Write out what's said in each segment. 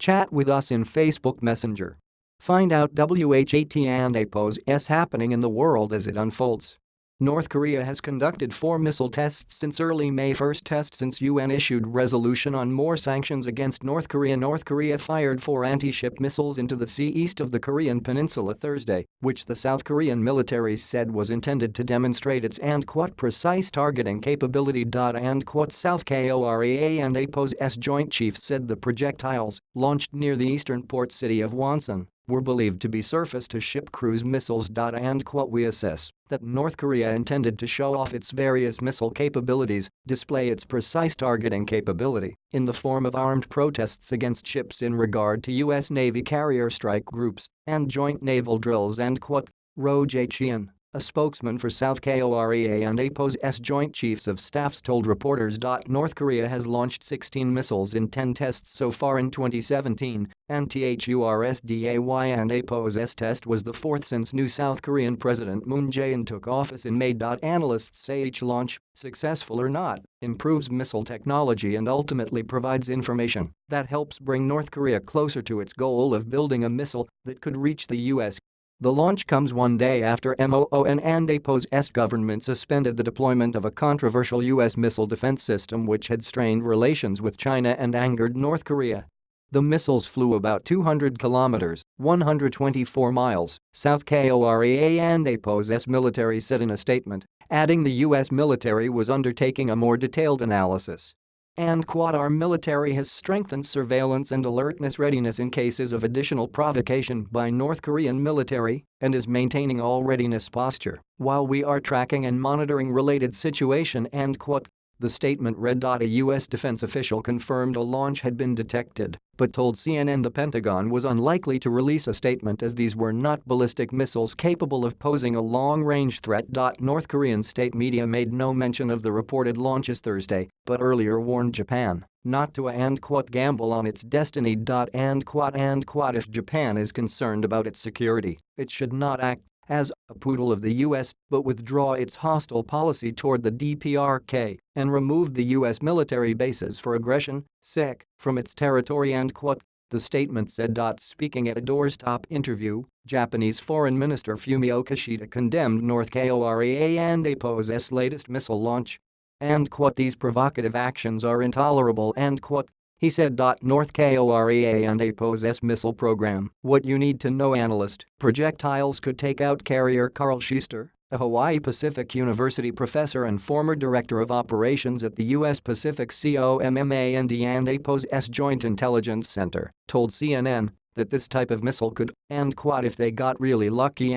Chat with us in Facebook Messenger. Find out WHAT and APOS happening in the world as it unfolds. North Korea has conducted 4 missile tests since early May. First test since UN issued resolution on more sanctions against North Korea. North Korea fired 4 anti-ship missiles into the sea east of the Korean peninsula Thursday, which the South Korean military said was intended to demonstrate its "precise targeting capability." South Korea and APOS Joint Chiefs said the projectiles, launched near the eastern port city of Wonsan, were believed to be surface-to-ship cruise missiles. We assess that North Korea intended to show off its various missile capabilities, display its precise targeting capability, in the form of armed protests against ships in regard to U.S. Navy carrier strike groups and joint naval drills. Roh Jae-cheon, a spokesman for South Korea and APOS Joint Chiefs of Staffs told reporters. North Korea has launched 16 missiles in 10 tests so far in 2017, and THURSDAY and APOS test was the 4th since new South Korean President Moon Jae-in took office in May. Analysts say each launch, successful or not, improves missile technology and ultimately provides information that helps bring North Korea closer to its goal of building a missile that could reach the U.S. The launch comes one day after MON and APOS government suspended the deployment of a controversial U.S. missile defense system which had strained relations with China and angered North Korea. The missiles flew about 200 kilometers (124 miles) South Korea and APOS military said in a statement, adding the U.S. military was undertaking a more detailed analysis. Our military has strengthened surveillance and alertness readiness in cases of additional provocation by North Korean military and is maintaining all readiness posture while we are tracking and monitoring related situation. The statement read. A U.S. defense official confirmed a launch had been detected but told CNN the Pentagon was unlikely to release a statement as these were not ballistic missiles capable of posing a long-range threat. North Korean state media made no mention of the reported launches Thursday but earlier warned Japan not to gamble on its destiny. If Japan is concerned about its security, it should not act as a poodle of the U.S. but withdraw its hostile policy toward the DPRK and remove the U.S. military bases for aggression from its territory. The statement said. Speaking at a doorstop interview, Japanese Foreign Minister Fumio Kishida condemned North Korea and APOS latest missile launch. These provocative actions are intolerable. He said. North Korea and APOS missile program. What you need to know, analyst, projectiles could take out carrier. Carl Schuster, a Hawaii Pacific University professor and former director of operations at the U.S. Pacific COMMAND and APOS Joint Intelligence Center, told CNN that this type of missile could, if they got really lucky,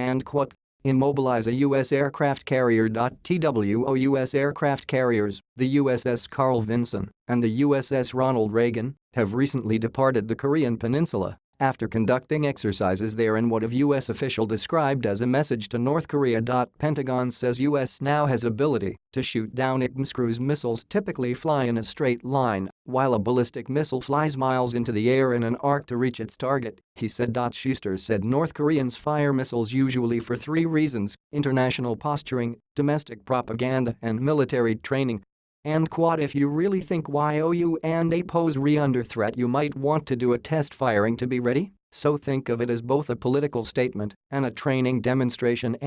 immobilize a U.S. aircraft carrier. U.S. aircraft carriers, the USS Carl Vinson and the USS Ronald Reagan, have recently departed the Korean peninsula after conducting exercises there in what a U.S. official described as a message to North Korea. Pentagon says U.S. now has ability to shoot down ICBMs. Cruise missiles typically fly in a straight line, while a ballistic missile flies miles into the air in an arc to reach its target, he said. Schuster said North Koreans fire missiles usually for 3 reasons: international posturing, domestic propaganda, and military training. If you really think YOU and APOS under threat, you might want to do a test firing to be ready, so think of it as both a political statement and a training demonstration.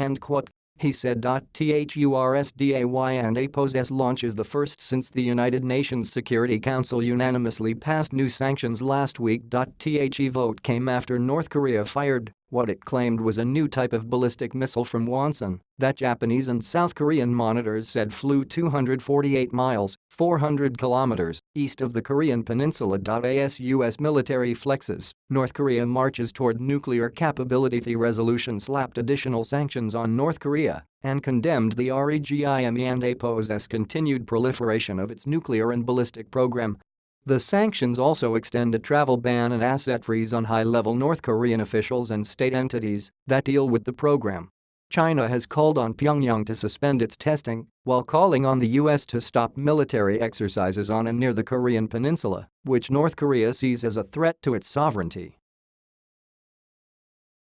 He said. THURSDAY and APOS launch is the first since the United Nations Security Council unanimously passed new sanctions last week. The vote came after North Korea fired what it claimed was a new type of ballistic missile from Wonsan that Japanese and South Korean monitors said flew 248 miles (400 kilometers) east of the Korean peninsula. As U.S. military flexes, North Korea marches toward nuclear capability. The resolution slapped additional sanctions on North Korea and condemned the REGIM and APOS continued proliferation of its nuclear and ballistic program. The sanctions also extend a travel ban and asset freeze on high-level North Korean officials and state entities that deal with the program. China has called on Pyongyang to suspend its testing, while calling on the U.S. to stop military exercises on and near the Korean peninsula, which North Korea sees as a threat to its sovereignty.